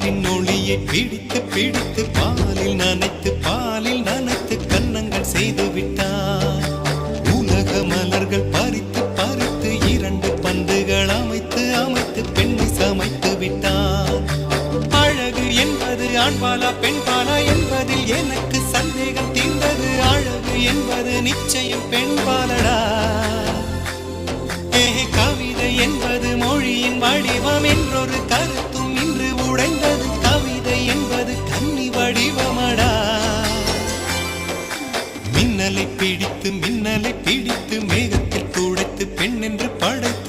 நிலவின் ஒளியை பிடித்து பிடித்து பாலில் நனைத்து கன்னங்கள் செய்து விட்டார். உலக மலர்கள் பறித்து பறித்து 2 பந்துகள் அமைத்து அமைத்து பெண்ணை சமைத்து விட்டார். அழகு என்பது ஆண்பாலா பெண்பாலா என்பதில் எனக்கு சந்தேகம் தீர்ந்தது. அழகு என்பது நிச்சயம் பெண்பாலடா. கவிதை என்பது மொழியின் வடிவம் என்றொரு கருத்தும் இன்று உடைந்தது. கவிதை என்பது கன்னி வடிவமடா. மின்னலை பிடித்து மேகத்தில் துடைத்து பெண் என்று படைத்து